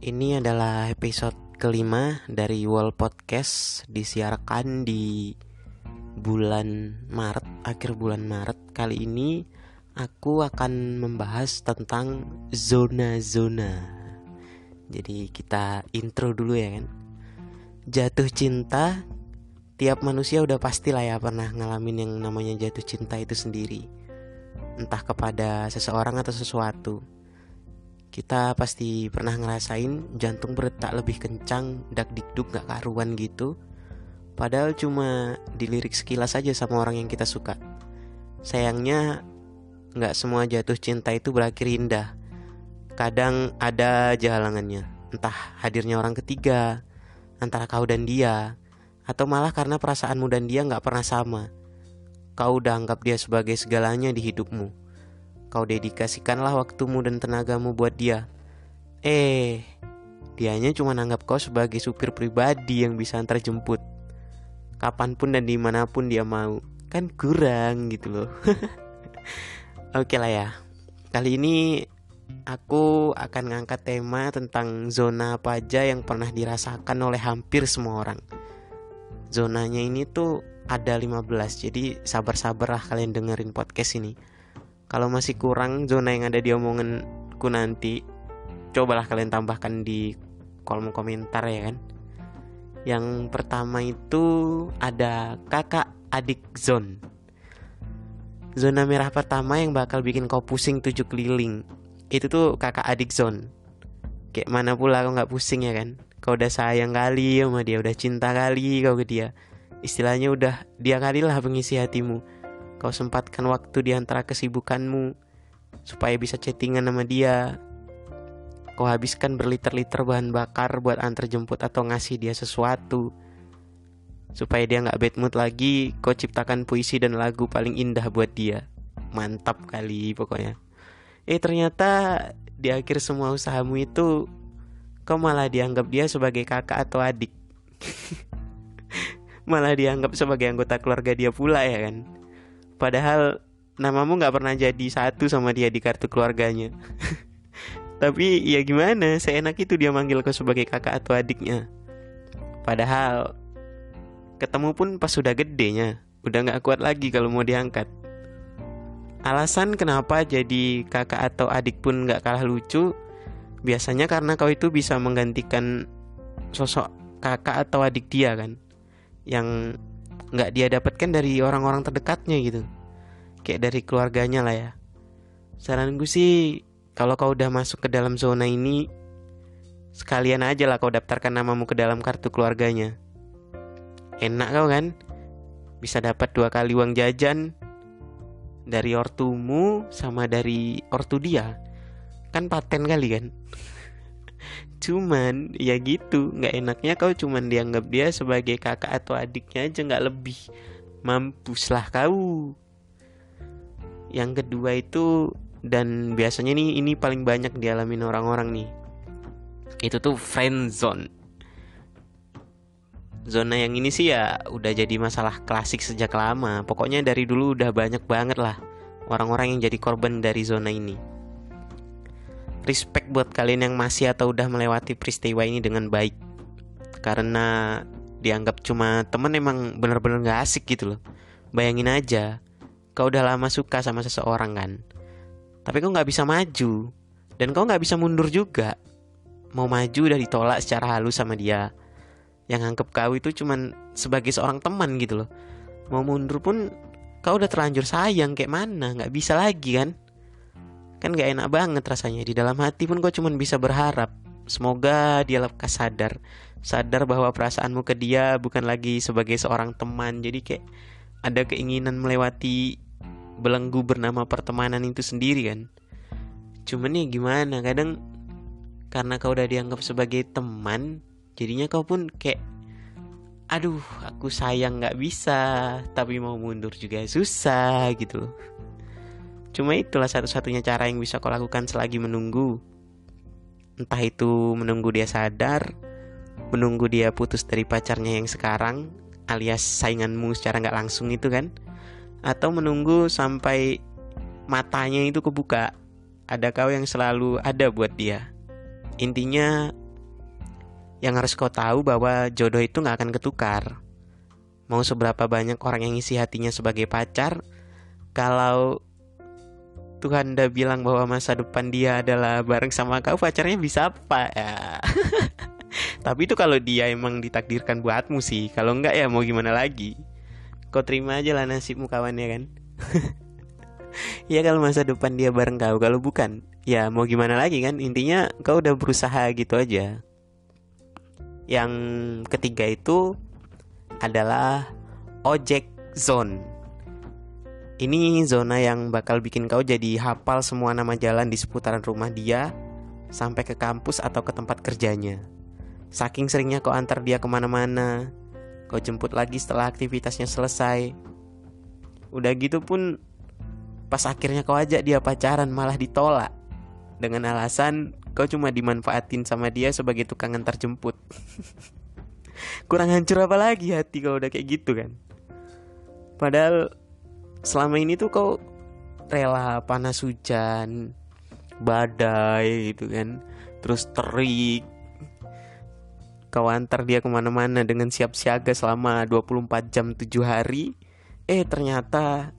Ini adalah episode kelima dari Wall Podcast, disiarkan di akhir bulan Maret. Kali ini aku akan membahas tentang zona-zona. Jadi kita intro dulu ya kan. Jatuh cinta, tiap manusia udah pastilah ya pernah ngalamin yang namanya jatuh cinta itu sendiri. Entah kepada seseorang atau sesuatu. Kita pasti pernah ngerasain jantung berdetak lebih kencang, dak-dikduk gak karuan gitu. Padahal cuma dilirik sekilas aja sama orang yang kita suka. Sayangnya gak semua jatuh cinta itu berakhir indah. Kadang ada aja halangannya. Entah hadirnya orang ketiga antara kau dan dia, atau malah karena perasaanmu dan dia gak pernah sama. Kau udah anggap dia sebagai segalanya di hidupmu. Kau dedikasikanlah waktumu dan tenagamu buat dia. Dianya cuma anggap kau sebagai supir pribadi yang bisa antar jemput kapanpun dan dimanapun dia mau. Kan kurang gitu loh. Oke lah ya. Kali ini aku akan ngangkat tema tentang zona apa aja yang pernah dirasakan oleh hampir semua orang. Zonanya ini tuh ada 15. Jadi sabar-sabar lah kalian dengerin podcast ini. Kalau masih kurang zona yang ada di omonganku nanti, cobalah kalian tambahkan di kolom komentar ya kan. Yang pertama itu ada kakak adik zone. Zona merah pertama yang bakal bikin kau pusing 7 keliling. Itu tuh kakak adik zone. Kayak mana pula kau gak pusing ya kan. Kau udah sayang kali sama dia, udah cinta kali kau ke dia. Istilahnya udah dia kali lah pengisi hatimu. Kau sempatkan waktu di antara kesibukanmu supaya bisa chattingan sama dia. Kau habiskan berliter-liter bahan bakar buat antar jemput atau ngasih dia sesuatu. Supaya dia gak bad mood lagi, kau ciptakan puisi dan lagu paling indah buat dia. Mantap kali pokoknya. Ternyata di akhir semua usahamu itu, kau malah dianggap dia sebagai kakak atau adik. Malah dianggap sebagai anggota keluarga dia pula ya kan. Padahal namamu gak pernah jadi satu sama dia di kartu keluarganya. Tapi ya gimana, seenak itu dia manggil kau sebagai kakak atau adiknya. Padahal ketemu pun pas sudah gedenya, udah gak kuat lagi kalau mau diangkat. Alasan kenapa jadi kakak atau adik pun gak kalah lucu, biasanya karena kau itu bisa menggantikan sosok kakak atau adik dia kan, yang gak dia dapatkan dari orang-orang terdekatnya gitu. Kayak dari keluarganya lah ya. Saran gue sih, kalau kau udah masuk ke dalam zona ini, sekalian aja lah kau daftarkan namamu ke dalam kartu keluarganya. Enak kau kan, bisa dapat 2 kali uang jajan dari ortumu sama dari ortu dia. Kan paten kali kan. Cuman ya gitu, gak enaknya kau cuman dianggap dia sebagai kakak atau adiknya aja, gak lebih. Mampuslah kau. Yang kedua itu, dan biasanya nih ini paling banyak dialamin orang-orang nih, itu tuh friend zone. Zona yang ini sih ya udah jadi masalah klasik sejak lama. Pokoknya dari dulu udah banyak banget lah orang-orang yang jadi korban dari zona ini. Respect buat kalian yang masih atau udah melewati peristiwa ini dengan baik. Karena dianggap cuma temen emang bener-bener gak asik gitu loh. Bayangin aja, kau udah lama suka sama seseorang kan, tapi kau gak bisa maju, dan kau gak bisa mundur juga. Mau maju udah ditolak secara halus sama dia, yang anggap kau itu cuma sebagai seorang teman gitu loh. Mau mundur pun kau udah terlanjur sayang, kayak mana, gak bisa lagi kan. Kan gak enak banget rasanya. Di dalam hati pun kau cuma bisa berharap semoga dia lekas sadar bahwa perasaanmu ke dia bukan lagi sebagai seorang teman. Jadi kayak ada keinginan melewati belenggu bernama pertemanan itu sendiri kan. Cuman ya gimana, kadang karena kau udah dianggap sebagai teman, jadinya kau pun kayak, aduh aku sayang gak bisa, tapi mau mundur juga susah gitu loh. Cuma itulah satu-satunya cara yang bisa kau lakukan selagi menunggu. Entah itu menunggu dia sadar, menunggu dia putus dari pacarnya yang sekarang, alias sainganmu secara gak langsung itu kan, atau menunggu sampai matanya itu kebuka, ada kau yang selalu ada buat dia. Intinya Yang harus kau tahu bahwa jodoh itu gak akan ketukar. Mau seberapa banyak orang yang isi hatinya sebagai pacar, kalau Tuhan udah bilang bahwa masa depan dia adalah bareng sama kau, pacarnya bisa apa ya? Tapi itu kalau dia emang ditakdirkan buatmu sih. Kalau enggak ya mau gimana lagi. Kau terima aja lah nasibmu kawannya kan. Ya kalau masa depan dia bareng kau, kalau bukan ya mau gimana lagi kan. Intinya kau udah berusaha gitu aja. Yang ketiga itu adalah ojek zone. Ini zona yang bakal bikin kau jadi hafal semua nama jalan di seputaran rumah dia sampai ke kampus atau ke tempat kerjanya. Saking seringnya kau antar dia kemana-mana, kau jemput lagi setelah aktivitasnya selesai. Udah gitu pun pas akhirnya kau ajak dia pacaran malah ditolak dengan alasan kau cuma dimanfaatin sama dia sebagai tukang antar jemput. Kurang hancur apa lagi hati kalau udah kayak gitu kan. Padahal selama ini tuh kau rela panas hujan, badai gitu kan, terus terik, kau antar dia kemana-mana dengan siap siaga selama 24 jam 7 hari. Ternyata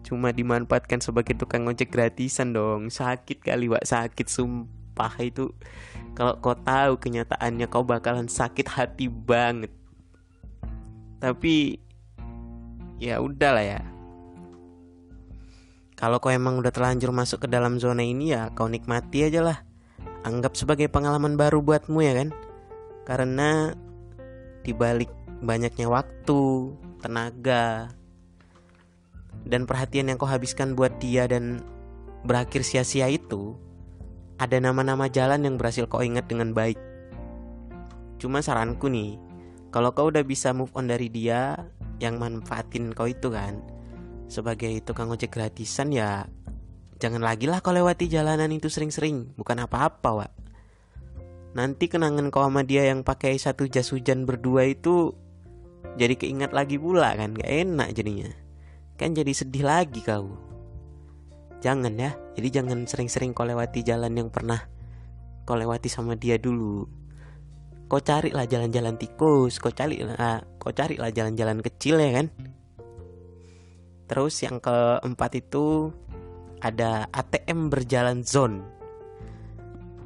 cuma dimanfaatkan sebagai tukang ojek gratisan dong. Sakit kali Wak, sakit sumpah itu. Kalau kau tahu kenyataannya kau bakalan sakit hati banget. Tapi ya udahlah ya. Kalau kau emang udah terlanjur masuk ke dalam zona ini ya kau nikmati aja lah. Anggap sebagai pengalaman baru buatmu ya kan. Karena dibalik banyaknya waktu, tenaga, dan perhatian yang kau habiskan buat dia dan berakhir sia-sia itu, ada nama-nama jalan yang berhasil kau ingat dengan baik. Cuma saranku nih, kalau kau udah bisa move on dari dia yang manfaatin kau itu kan sebagai tukang ojek gratisan, ya jangan lagi lah kau lewati jalanan itu sering-sering. Bukan apa-apa Wak. Nanti kenangan kau sama dia yang pakai satu jas hujan berdua itu jadi keingat lagi pula kan. Gak enak jadinya. Kan jadi sedih lagi kau. Jangan ya. Jadi jangan sering-sering kau lewati jalan yang pernah kau lewati sama dia dulu. Kau carilah jalan-jalan tikus, kau carilah jalan-jalan kecil ya kan. Terus yang keempat itu ada ATM berjalan zone.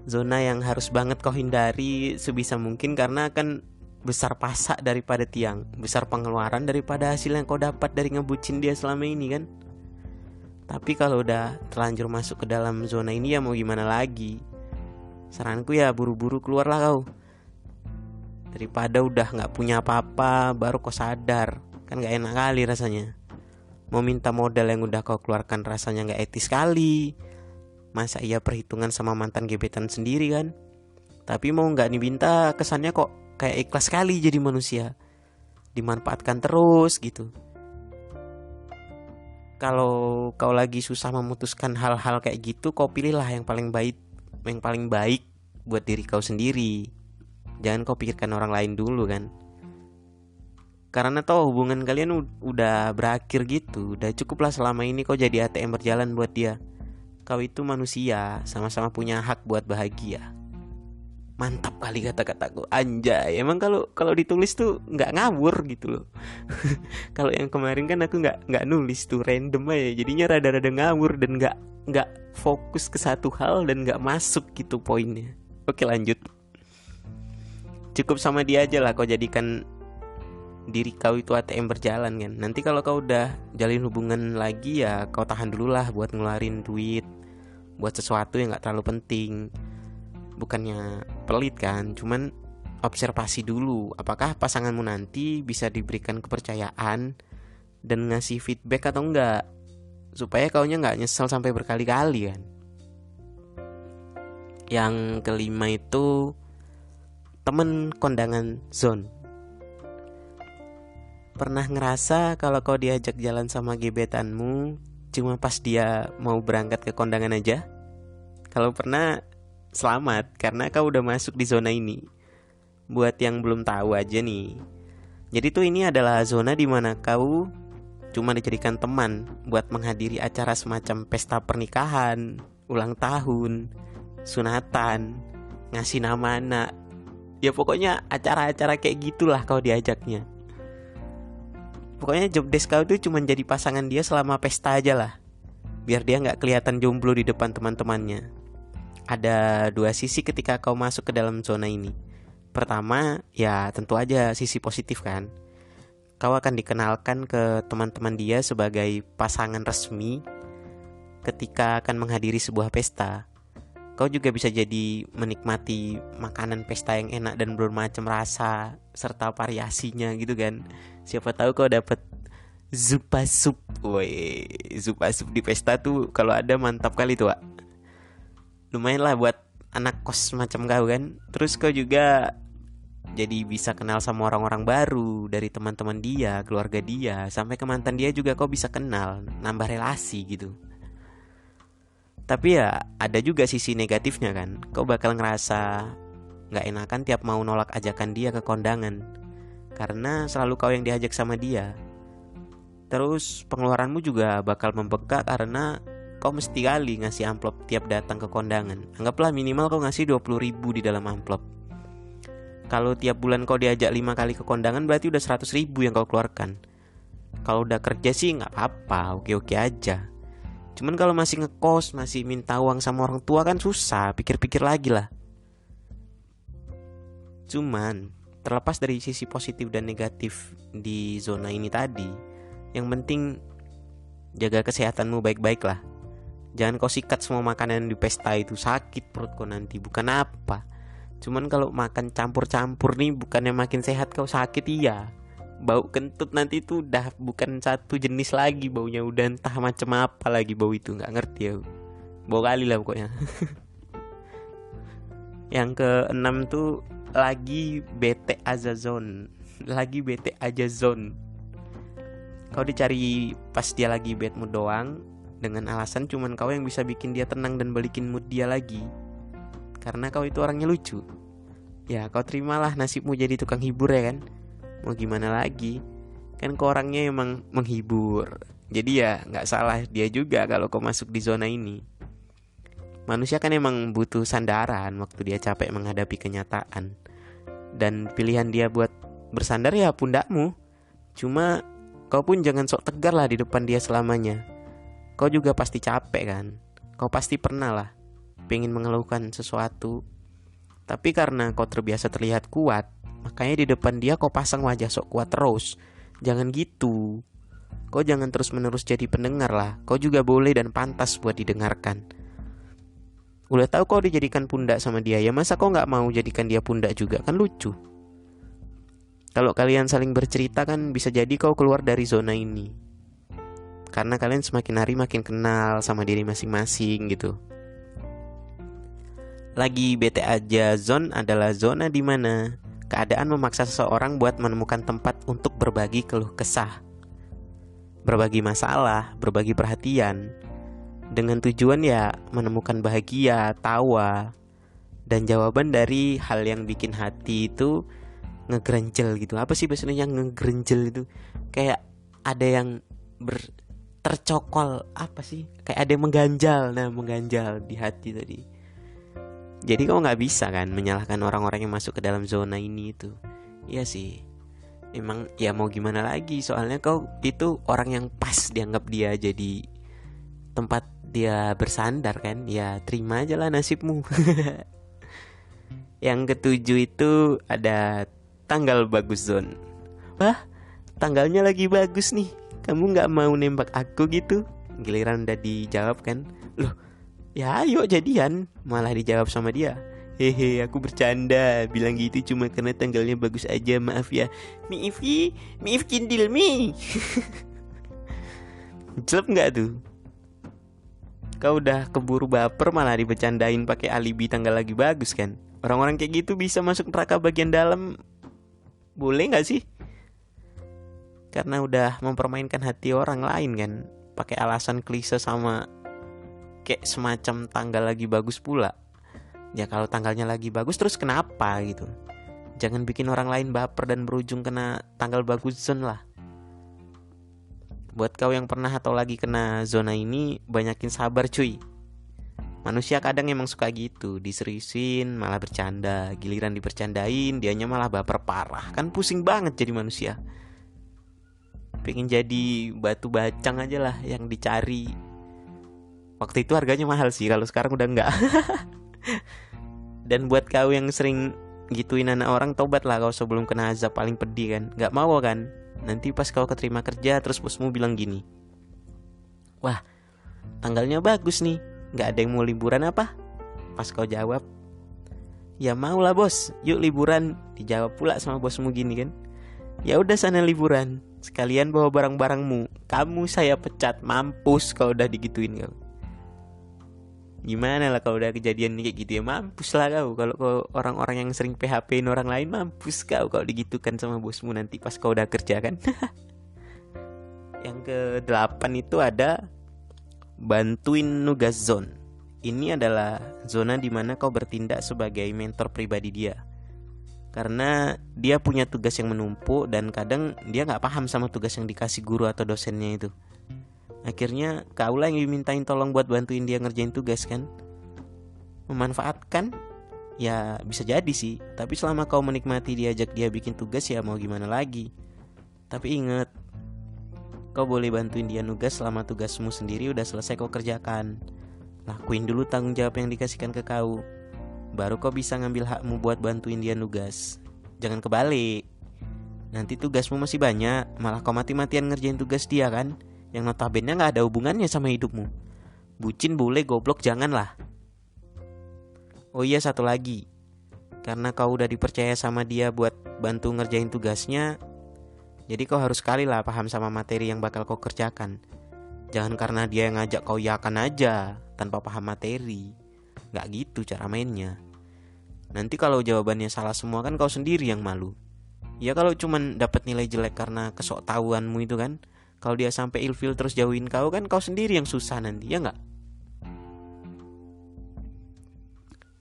Zona yang harus banget kau hindari sebisa mungkin karena akan besar pasak daripada tiang, besar pengeluaran daripada hasil yang kau dapat dari ngebucin dia selama ini kan. Tapi kalau udah terlanjur masuk ke dalam zona ini ya mau gimana lagi. Saranku ya buru-buru keluarlah kau. Daripada udah gak punya apa-apa baru kau sadar. Kan gak enak kali rasanya. Mau minta modal yang udah kau keluarkan rasanya gak etis kali. Masa iya perhitungan sama mantan gebetan sendiri kan. Tapi mau gak diminta kesannya kok kayak ikhlas sekali jadi manusia. Dimanfaatkan terus gitu. Kalau kau lagi susah memutuskan hal-hal kayak gitu, kau pilihlah yang paling baik buat diri kau sendiri. Jangan kau pikirkan orang lain dulu kan. Karena toh hubungan kalian udah berakhir gitu. Udah cukuplah selama ini kau jadi ATM berjalan buat dia. Kau itu manusia, sama-sama punya hak buat bahagia. Mantap kali kata-kataku, anjay. Emang kalau ditulis tuh nggak ngawur gitu loh. Kalau yang kemarin kan aku nggak nulis tuh, random aja. Jadinya rada-rada ngawur dan nggak fokus ke satu hal dan nggak masuk gitu poinnya. Oke lanjut. Cukup sama dia aja lah kau jadikan diri kau itu ATM berjalan kan. Nanti kalau kau udah jalin hubungan lagi ya kau tahan dulu lah buat ngeluarin duit buat sesuatu yang gak terlalu penting. Bukannya pelit kan, cuman observasi dulu apakah pasanganmu nanti bisa diberikan kepercayaan dan ngasih feedback atau enggak, supaya kaunya gak nyesel sampai berkali-kali kan. Yang kelima itu temen kondangan zone. Pernah ngerasa kalau kau diajak jalan sama gebetanmu cuma pas dia mau berangkat ke kondangan aja? Kalau pernah, selamat karena kau udah masuk di zona ini. Buat yang belum tahu aja nih. Jadi tuh ini adalah zona di mana kau cuma dijadikan teman buat menghadiri acara semacam pesta pernikahan, ulang tahun, sunatan, ngasih nama anak. Ya pokoknya acara-acara kayak gitulah kau diajaknya. Pokoknya job desk kau tuh cuma jadi pasangan dia selama pesta aja lah, biar dia nggak kelihatan jomblo di depan teman-temannya. Ada dua sisi ketika kau masuk ke dalam zona ini. Pertama, ya tentu aja sisi positif kan. Kau akan dikenalkan ke teman-teman dia sebagai pasangan resmi ketika akan menghadiri sebuah pesta. Kau juga bisa jadi menikmati makanan pesta yang enak dan bermacam rasa serta variasinya gitu kan. Siapa tahu kau dapat zupa sup. Woi, zupa sup di pesta tuh kalau ada mantap kali tuh, Wak. Lumayan lah buat anak kos macam kau kan. Terus kau juga jadi bisa kenal sama orang-orang baru, dari teman-teman dia, keluarga dia, sampai ke mantan dia juga kau bisa kenal, nambah relasi gitu. Tapi ya ada juga sisi negatifnya kan. Kau bakal ngerasa gak enakan tiap mau nolak ajakan dia ke kondangan, karena selalu kau yang diajak sama dia. Terus pengeluaranmu juga bakal membengkak karena kau mesti kali ngasih amplop tiap datang ke kondangan. Anggaplah minimal kau ngasih 20.000 di dalam amplop. Kalau tiap bulan kau diajak 5 kali ke kondangan, berarti udah 100.000 yang kau keluarkan. Kalau udah kerja sih gak apa-apa, oke-oke aja. Cuman kalau masih ngekos, masih minta uang sama orang tua kan susah, pikir-pikir lagi lah. Cuman terlepas dari sisi positif dan negatif di zona ini tadi, yang penting jaga kesehatanmu baik-baik lah. Jangan kau sikat semua makanan di pesta itu, sakit perut kau nanti, bukan apa. Cuman kalau makan campur-campur nih, bukannya makin sehat kau sakit, iya. Bau kentut nanti tuh udah bukan satu jenis lagi, baunya udah entah macam apa lagi bau itu, nggak ngerti ya. Bau kali lah pokoknya. Yang keenam tuh lagi bete aja zone. Lagi bete aja zone. Kau dicari pas dia lagi bad mood doang, dengan alasan cuman kau yang bisa bikin dia tenang dan balikin mood dia lagi, karena kau itu orangnya lucu. Ya kau terimalah nasibmu jadi tukang hibur ya kan. Mau gimana lagi, kan kau orangnya emang menghibur. Jadi ya gak salah dia juga kalau kau masuk di zona ini. Manusia kan emang butuh sandaran waktu dia capek menghadapi kenyataan. Dan pilihan dia buat bersandar ya pundakmu. Cuma kau pun jangan sok tegar lah di depan dia selamanya. Kau juga pasti capek kan. Kau pasti pernah lah pengen mengeluhkan sesuatu, tapi karena kau terbiasa terlihat kuat, makanya di depan dia kau pasang wajah sok kuat terus. Jangan gitu. Kau jangan terus menerus jadi pendengar lah. Kau juga boleh dan pantas buat didengarkan. Udah tahu kau dijadikan pundak sama dia, ya masa kau gak mau jadikan dia pundak juga, kan lucu. Kalau kalian saling bercerita kan bisa jadi kau keluar dari zona ini, karena kalian semakin hari makin kenal sama diri masing-masing gitu. Lagi bete aja zone adalah zona di mana keadaan memaksa seseorang buat menemukan tempat untuk berbagi keluh kesah, berbagi masalah, berbagi perhatian, dengan tujuan ya menemukan bahagia, tawa, dan jawaban dari hal yang bikin hati itu ngegrenjel gitu. Apa sih bahasanya ngegrenjel itu? Kayak ada yang tercokol, apa sih? Kayak ada yang mengganjal, mengganjal di hati tadi. Jadi kau gak bisa kan menyalahkan orang-orang yang masuk ke dalam zona ini itu. Iya sih, emang ya mau gimana lagi, soalnya kau itu orang yang pas dianggap dia jadi tempat dia bersandar kan. Ya terima aja lah nasibmu. Yang ketujuh itu ada tanggal bagus zone. Wah, tanggalnya lagi bagus nih, kamu gak mau nembak aku gitu? Giliran udah dijawab kan, loh ya ayo jadian, malah dijawab sama dia, hehe aku bercanda, bilang gitu cuma karena tanggalnya bagus aja, maaf ya. Miif kindil mi. Jelek gak tuh? Kau udah keburu baper malah dibecandain pakai alibi tanggal lagi bagus kan. Orang-orang kayak gitu bisa masuk neraka bagian dalam, boleh gak sih? Karena udah mempermainkan hati orang lain kan, pakai alasan klise sama kayak semacam tanggal lagi bagus pula. Ya kalau tanggalnya lagi bagus terus kenapa gitu? Jangan bikin orang lain baper dan berujung kena tanggal bagus zone lah. Buat kau yang pernah atau lagi kena zona ini, banyakin sabar cuy. Manusia kadang emang suka gitu, diseriusin malah bercanda, giliran dibercandain dianya malah baper parah. Kan pusing banget jadi manusia. Pengen jadi batu bacang aja lah yang dicari. Waktu itu harganya mahal sih, kalau sekarang udah enggak. Dan buat kau yang sering gituin anak orang, tobat lah kau sebelum kena azab paling pedih kan. Gak mau kan? Nanti pas kau keterima kerja terus bosmu bilang gini, wah tanggalnya bagus nih, gak ada yang mau liburan apa? Pas kau jawab, ya mau lah bos, yuk liburan. Dijawab pula sama bosmu gini kan, ya udah sana liburan, sekalian bawa barang-barangmu, kamu saya pecat. Mampus kau udah digituin kau. Gimana lah kalau udah kejadian kayak gitu ya, mampus lah kau. Kalau kau orang-orang yang sering PHP-in orang lain, mampus kau kalau digitukan sama bosmu nanti pas kau udah kerja kan. Yang ke-8 itu ada bantuin nugas zone. Ini adalah zona dimana kau bertindak sebagai mentor pribadi dia. Karena dia punya tugas yang menumpuk dan kadang dia gak paham sama tugas yang dikasih guru atau dosennya itu. Akhirnya kaulah yang dimintain tolong buat bantuin dia ngerjain tugas kan. Memanfaatkan? Ya bisa jadi sih. Tapi selama kau menikmati diajak dia bikin tugas ya mau gimana lagi. Tapi ingat, kau boleh bantuin dia nugas selama tugasmu sendiri udah selesai kau kerjakan. Lakuin dulu tanggung jawab yang dikasihkan ke kau, baru kau bisa ngambil hakmu buat bantuin dia nugas. Jangan kebalik. Nanti tugasmu masih banyak, malah kau mati-matian ngerjain tugas dia kan, yang notabene gak ada hubungannya sama hidupmu. Bucin boleh, goblok janganlah. Oh iya, satu lagi. Karena kau udah dipercaya sama dia buat bantu ngerjain tugasnya, jadi kau harus sekali lah paham sama materi yang bakal kau kerjakan. Jangan karena dia yang ngajak kau yakan aja tanpa paham materi. Gak gitu cara mainnya. Nanti kalau jawabannya salah semua kan kau sendiri yang malu. Ya kalau cuman dapat nilai jelek karena kesoktahuanmu itu kan, kalau dia sampai ilfil terus jauhin kau kan kau sendiri yang susah nanti, ya nggak?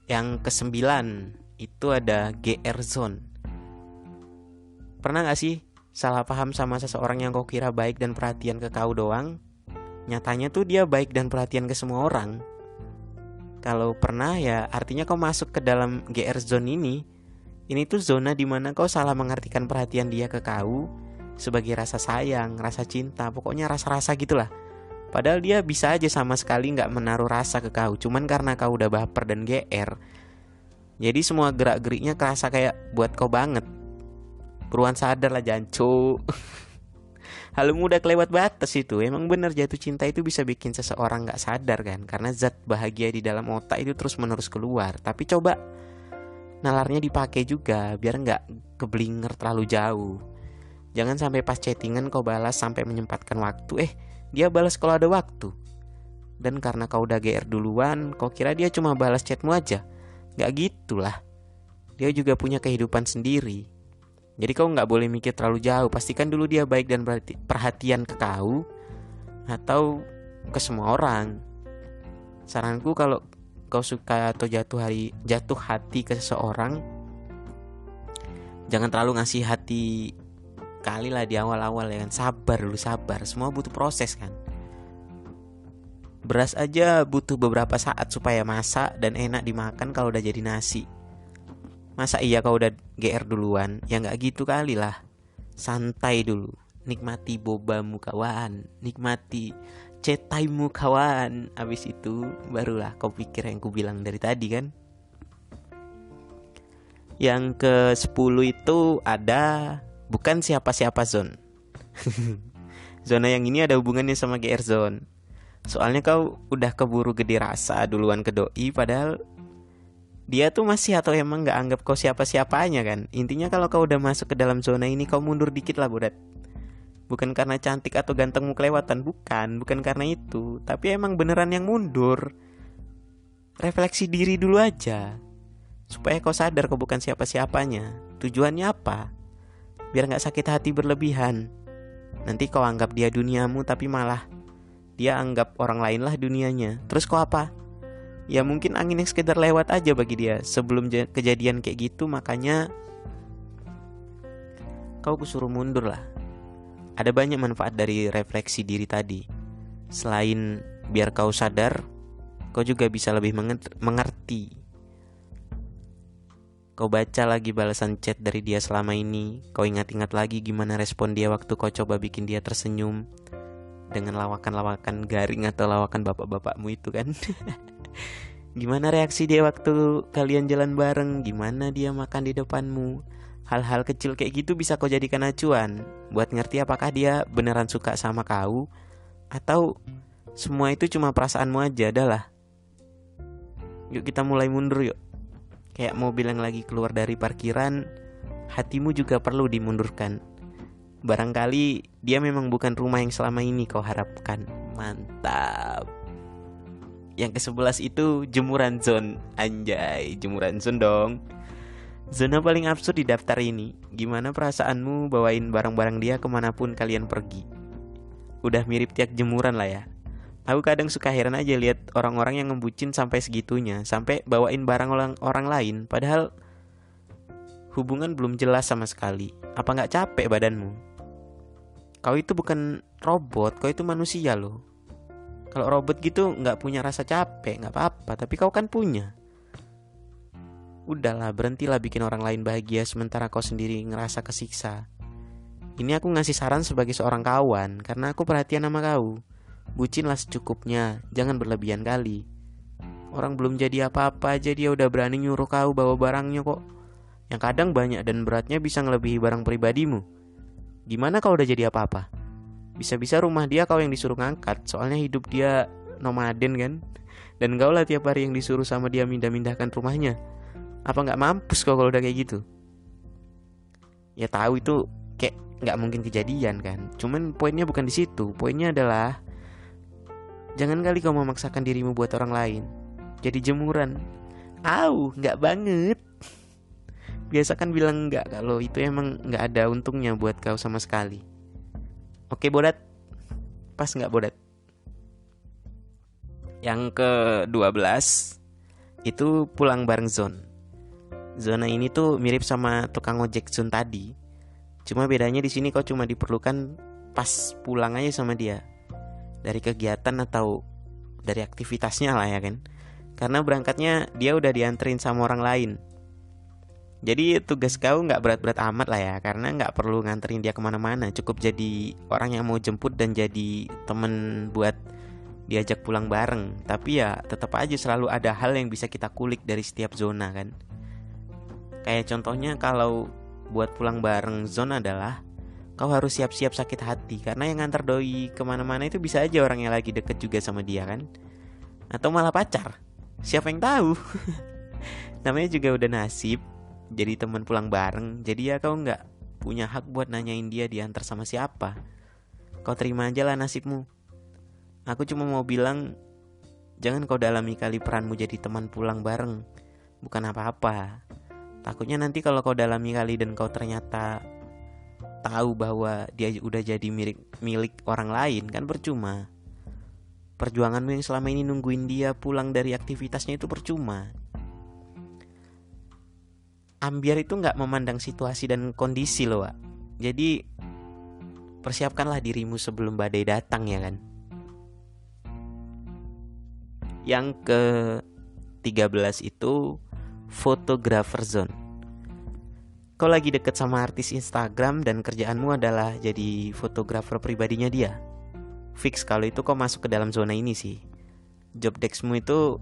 Yang ke-9 itu ada GR zone. Pernah gak sih salah paham sama seseorang yang kau kira baik dan perhatian ke kau doang? Nyatanya tuh dia baik dan perhatian ke semua orang. Kalau pernah ya artinya kau masuk ke dalam GR zone ini. Ini tuh zona dimana kau salah mengartikan perhatian dia ke kau sebagai rasa sayang, rasa cinta, pokoknya rasa-rasa gitulah. Padahal dia bisa aja sama sekali gak menaruh rasa ke kau, cuman karena kau udah baper dan GR, jadi semua gerak-geriknya kerasa kayak buat kau banget. Buruan sadar lah jancu. Halmu udah kelewat batas itu. Emang bener jatuh cinta itu bisa bikin seseorang gak sadar kan, karena zat bahagia di dalam otak itu terus menerus keluar. Tapi coba nalarnya dipakai juga biar gak keblinger terlalu jauh. Jangan sampai pas chattingan kau balas sampai menyempatkan waktu, dia balas kalau ada waktu. Dan karena kau udah GR duluan, kau kira dia cuma balas chatmu aja. Gak gitulah. Dia juga punya kehidupan sendiri. Jadi kau gak boleh mikir terlalu jauh. Pastikan dulu dia baik dan perhatian ke kau atau ke semua orang. Saranku kalau kau suka atau jatuh hati ke seseorang, jangan terlalu ngasih hati kali lah di awal-awal ya kan. Sabar dulu, sabar. Semua butuh proses kan. Beras aja butuh beberapa saat supaya masak dan enak dimakan kalau udah jadi nasi. Masa iya kau udah GR duluan? Ya gak gitu kali lah. Santai dulu. Nikmati bobamu kawan, nikmati cetaimu kawan. Abis itu barulah kau pikir yang ku bilang dari tadi kan. Yang ke-10 itu ada bukan siapa-siapa zone. Zona yang ini ada hubungannya sama GR zone. Soalnya kau udah keburu gede rasa duluan ke doi, padahal dia tuh masih atau emang gak anggap kau siapa-siapanya kan. Intinya kalau kau udah masuk ke dalam zona ini, kau mundur dikit lah bodat. Bukan karena cantik atau gantengmu kelewatan, bukan karena itu. Tapi emang beneran yang mundur. Refleksi diri dulu aja, supaya kau sadar kau bukan siapa-siapanya. Tujuannya apa? Biar gak sakit hati berlebihan. Nanti kau anggap dia duniamu, tapi malah dia anggap orang lain lah dunianya. Terus kau apa? Ya mungkin angin yang sekedar lewat aja bagi dia sebelum kejadian kayak gitu. Makanya kau kusuruh mundur lah. Ada banyak manfaat dari refleksi diri tadi. Selain biar kau sadar, kau juga bisa lebih mengerti. Kau baca lagi balasan chat dari dia selama ini. Kau ingat-ingat lagi gimana respon dia waktu kau coba bikin dia tersenyum dengan lawakan-lawakan garing atau lawakan bapak-bapakmu itu kan. Gimana reaksi dia waktu kalian jalan bareng, gimana dia makan di depanmu. Hal-hal kecil kayak gitu bisa kau jadikan acuan buat ngerti apakah dia beneran suka sama kau atau semua itu cuma perasaanmu aja. Adalah, yuk kita mulai mundur yuk. Kayak mobil yang lagi keluar dari parkiran, hatimu juga perlu dimundurkan. Barangkali dia memang bukan rumah yang selama ini kau harapkan. Mantap. Yang ke-11 itu jemuran zone. Anjay, jemuran zone dong. Zona paling absurd di daftar ini. Gimana perasaanmu bawain barang-barang dia kemanapun kalian pergi? Udah mirip tiak jemuran lah ya. Aku kadang suka heran aja lihat orang-orang yang ngebucin sampai segitunya, sampai bawain barang orang lain, padahal hubungan belum jelas sama sekali. Apa nggak capek badanmu? Kau itu bukan robot, kau itu manusia loh. Kalau robot gitu nggak punya rasa capek, nggak apa-apa, tapi kau kan punya. Udahlah, berhentilah bikin orang lain bahagia sementara kau sendiri ngerasa kesiksa. Ini aku ngasih saran sebagai seorang kawan, karena aku perhatian sama kau. Bucinlah secukupnya, jangan berlebihan kali. Orang belum jadi apa-apa aja dia udah berani nyuruh kau bawa barangnya kok. Yang kadang banyak dan beratnya bisa ngelebihi barang pribadimu. Gimana kau udah jadi apa-apa? Bisa-bisa rumah dia kau yang disuruh ngangkat, soalnya hidup dia nomaden kan. Dan kau lah tiap hari yang disuruh sama dia mindah-mindahkan rumahnya. Apa gak mampus kau kalau udah kayak gitu? Ya tahu itu kayak gak mungkin kejadian kan. Cuman poinnya bukan di situ. Poinnya adalah jangan kali kau memaksakan dirimu buat orang lain. Jadi jemuran. Gak banget. Biasakan bilang enggak kalau itu emang gak ada untungnya buat kau sama sekali. Oke Bodat? Pas gak Bodat? Yang ke-12 itu pulang bareng zone. Zona ini tuh mirip sama tukang ojek zone tadi. Cuma bedanya di sini kau cuma diperlukan pas pulang aja sama dia. Dari kegiatan atau dari aktivitasnya lah ya kan. Karena berangkatnya dia udah dianterin sama orang lain. Jadi tugas kau gak berat-berat amat lah ya. Karena gak perlu nganterin dia kemana-mana. Cukup jadi orang yang mau jemput dan jadi temen buat diajak pulang bareng. Tapi ya tetap aja selalu ada hal yang bisa kita kulik dari setiap zona kan. Kayak contohnya kalau buat pulang bareng zona adalah kau harus siap-siap sakit hati. Karena yang ngantar doi kemana-mana itu bisa aja orang yang lagi deket juga sama dia kan. Atau malah pacar. Siapa yang tahu. Namanya juga udah nasib jadi teman pulang bareng. Jadi ya kau gak punya hak buat nanyain dia diantar sama siapa. Kau terima aja lah nasibmu. Aku cuma mau bilang, jangan kau dalami kali peranmu jadi teman pulang bareng. Bukan apa-apa. Takutnya nanti kalau kau dalami kali dan kau ternyata tahu bahwa dia udah jadi milik orang lain, kan percuma. Perjuanganmu yang selama ini nungguin dia pulang dari aktivitasnya itu percuma. Ambiar itu gak memandang situasi dan kondisi loh Wak. Jadi persiapkanlah dirimu sebelum badai datang ya kan. Yang ke-13 itu photographer zone. Kau lagi deket sama artis Instagram dan kerjaanmu adalah jadi fotografer pribadinya dia. Fix kalau itu kau masuk ke dalam zona ini sih. Job deskmu itu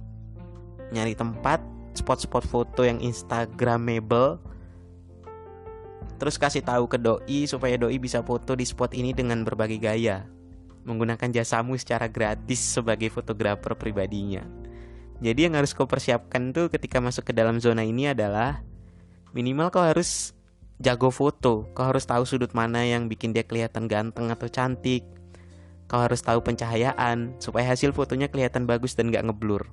nyari tempat, spot-spot foto yang instagramable, terus kasih tahu ke doi supaya doi bisa foto di spot ini dengan berbagai gaya, menggunakan jasamu secara gratis sebagai fotografer pribadinya. Jadi yang harus kau persiapkan tuh ketika masuk ke dalam zona ini adalah minimal kau harus jago foto. Kau harus tahu sudut mana yang bikin dia kelihatan ganteng atau cantik. Kau harus tahu pencahayaan supaya hasil fotonya kelihatan bagus dan gak ngeblur.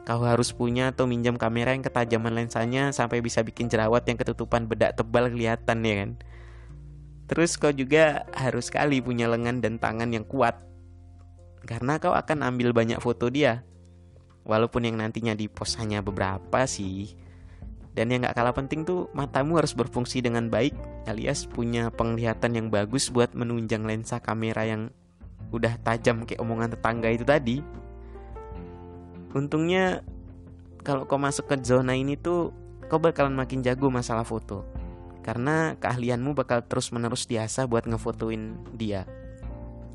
Kau harus punya atau minjam kamera yang ketajaman lensanya sampai bisa bikin jerawat yang ketutupan bedak tebal kelihatan ya kan. Terus kau juga harus sekali punya lengan dan tangan yang kuat, karena kau akan ambil banyak foto dia. Walaupun yang nantinya di post hanya beberapa sih. Dan yang gak kalah penting tuh matamu harus berfungsi dengan baik, alias punya penglihatan yang bagus buat menunjang lensa kamera yang udah tajam kayak omongan tetangga itu tadi. Untungnya kalau kau masuk ke zona ini tuh kau bakalan makin jago masalah foto, karena keahlianmu bakal terus menerus diasah buat ngefotoin dia.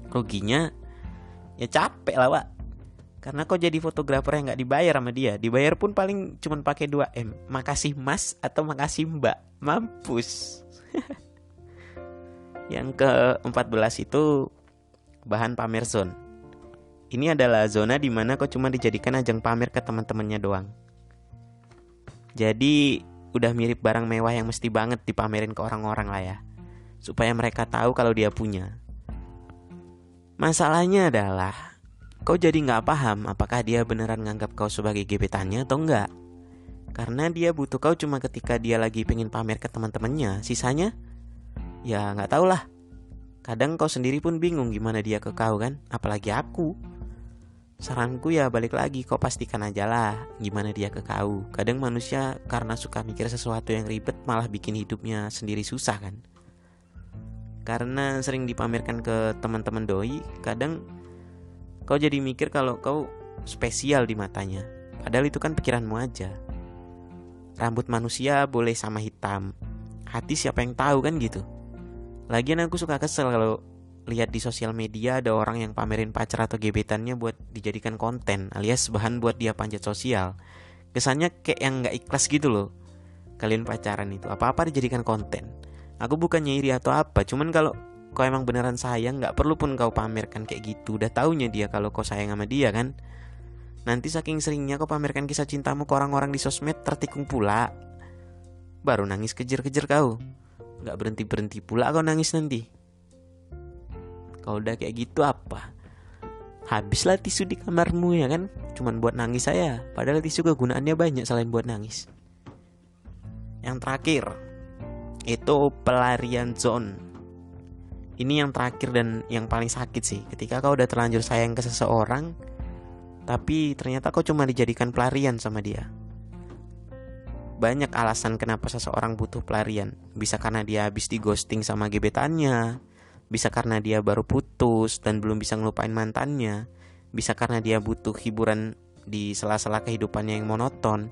Ruginya ya capek lah Wak, karena kau jadi fotografer yang gak dibayar sama dia. Dibayar pun paling cuman pakai 2M, makasih mas atau makasih mbak. Mampus. Yang ke-14 itu bahan pamer zone. Ini adalah zona dimana kau cuma dijadikan ajang pamer ke teman-temannya doang. Jadi udah mirip barang mewah yang mesti banget dipamerin ke orang-orang lah ya, supaya mereka tahu kalau dia punya. Masalahnya adalah kau jadi gak paham apakah dia beneran nganggap kau sebagai gebetannya atau enggak. Karena dia butuh kau cuma ketika dia lagi pengen pamer ke teman-temannya. Sisanya ya gak tau lah. Kadang kau sendiri pun bingung gimana dia ke kau kan, apalagi aku. Saranku ya balik lagi, kau pastikan aja lah gimana dia ke kau. Kadang manusia karena suka mikir sesuatu yang ribet malah bikin hidupnya sendiri susah kan. Karena sering dipamerkan ke teman-teman doi, kadang kau jadi mikir kalau kau spesial di matanya. Padahal itu kan pikiranmu aja. Rambut manusia boleh sama hitam, hati siapa yang tahu kan gitu. Lagian aku suka kesel kalau lihat di sosial media ada orang yang pamerin pacar atau gebetannya buat dijadikan konten, alias bahan buat dia panjat sosial. Kesannya kayak yang gak ikhlas gitu loh. Kalian pacaran itu apa-apa dijadikan konten. Aku bukannya iri atau apa, cuman kalau kau emang beneran sayang, gak perlu pun kau pamerkan kayak gitu. Udah taunya dia kalau kau sayang sama dia kan. Nanti saking seringnya kau pamerkan kisah cintamu ke orang-orang di sosmed, tertikung pula. Baru nangis kejer-kejer kau. Gak berhenti-berhenti pula kau nangis nanti. Kalau udah kayak gitu apa? Habislah tisu di kamarmu ya kan? Cuman buat nangis saya. Padahal tisu kegunaannya banyak selain buat nangis. Yang terakhir itu pelarian zone. Ini yang terakhir dan yang paling sakit sih. Ketika kau udah terlanjur sayang ke seseorang, tapi ternyata kau cuma dijadikan pelarian sama dia. Banyak alasan kenapa seseorang butuh pelarian. Bisa karena dia habis di ghosting sama gebetannya, bisa karena dia baru putus dan belum bisa ngelupain mantannya, bisa karena dia butuh hiburan di sela-sela kehidupannya yang monoton,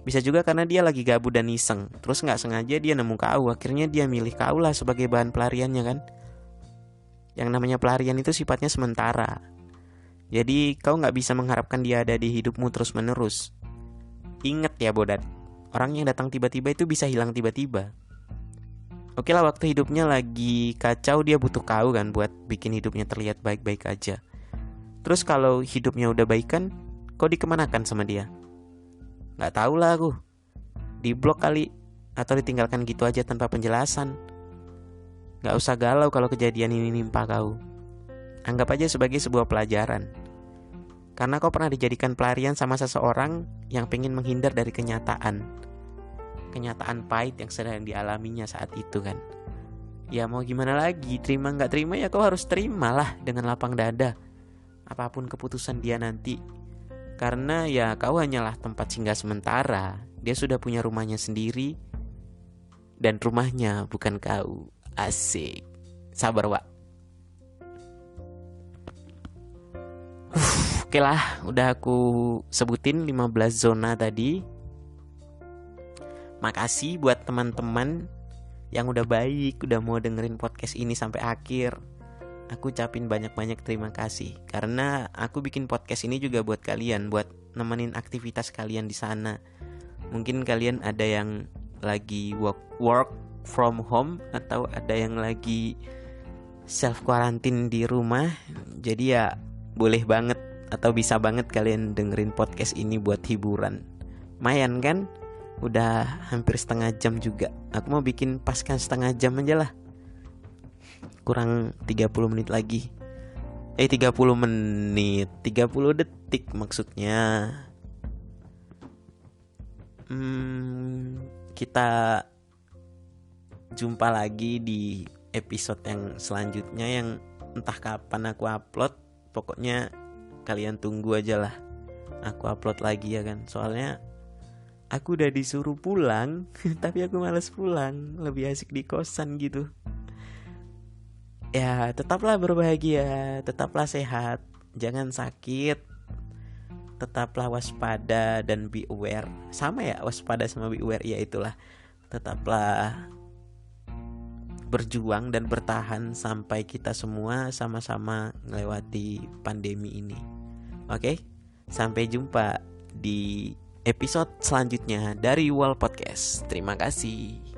bisa juga karena dia lagi gabut dan iseng, terus gak sengaja dia nemu kau, akhirnya dia milih kau lah sebagai bahan pelariannya kan. Yang namanya pelarian itu sifatnya sementara, jadi kau gak bisa mengharapkan dia ada di hidupmu terus menerus. Ingat ya Bodat, orang yang datang tiba-tiba itu bisa hilang tiba-tiba. Oke lah, waktu hidupnya lagi kacau dia butuh kau kan buat bikin hidupnya terlihat baik-baik aja. Terus kalau hidupnya udah baikan, kau dikemanakan sama dia? Gak tau lah aku. Di blok kali, atau ditinggalkan gitu aja tanpa penjelasan. Gak usah galau kalau kejadian ini nimpa kau. Anggap aja sebagai sebuah pelajaran. Karena kau pernah dijadikan pelarian sama seseorang yang pengen menghindar dari kenyataan pahit yang sedang dialaminya saat itu kan. Ya mau gimana lagi, terima gak terima ya kau harus terimalah dengan lapang dada apapun keputusan dia nanti. Karena ya kau hanyalah tempat singgah sementara. Dia sudah punya rumahnya sendiri, dan rumahnya bukan kau. Asik. Sabar Wak. Oke lah, udah aku sebutin 15 zona tadi. Makasih buat teman-teman yang udah baik, udah mau dengerin podcast ini sampai akhir. Aku ucapin banyak-banyak terima kasih, karena aku bikin podcast ini juga buat kalian, buat nemenin aktivitas kalian di sana. Mungkin kalian ada yang lagi work from home, atau ada yang lagi self quarantine di rumah. Jadi ya boleh banget atau bisa banget kalian dengerin podcast ini buat hiburan. Lumayan kan? Udah hampir setengah jam juga. Aku mau bikin paskan setengah jam aja lah. Kurang 30 menit lagi. 30 menit 30 detik maksudnya. Kita jumpa lagi di episode yang selanjutnya, yang entah kapan aku upload. Pokoknya kalian tunggu aja lah. Aku upload lagi ya kan. Soalnya aku udah disuruh pulang, tapi aku malas pulang. Lebih asik di kosan gitu. Ya tetaplah berbahagia, tetaplah sehat, jangan sakit. tetaplah waspada dan be aware. Sama ya, waspada sama be aware, ya itulah. Tetaplah berjuang dan bertahan sampai kita semua sama-sama melewati pandemi ini. Oke? Sampai jumpa di episode selanjutnya dari Wall Podcast. Terima kasih.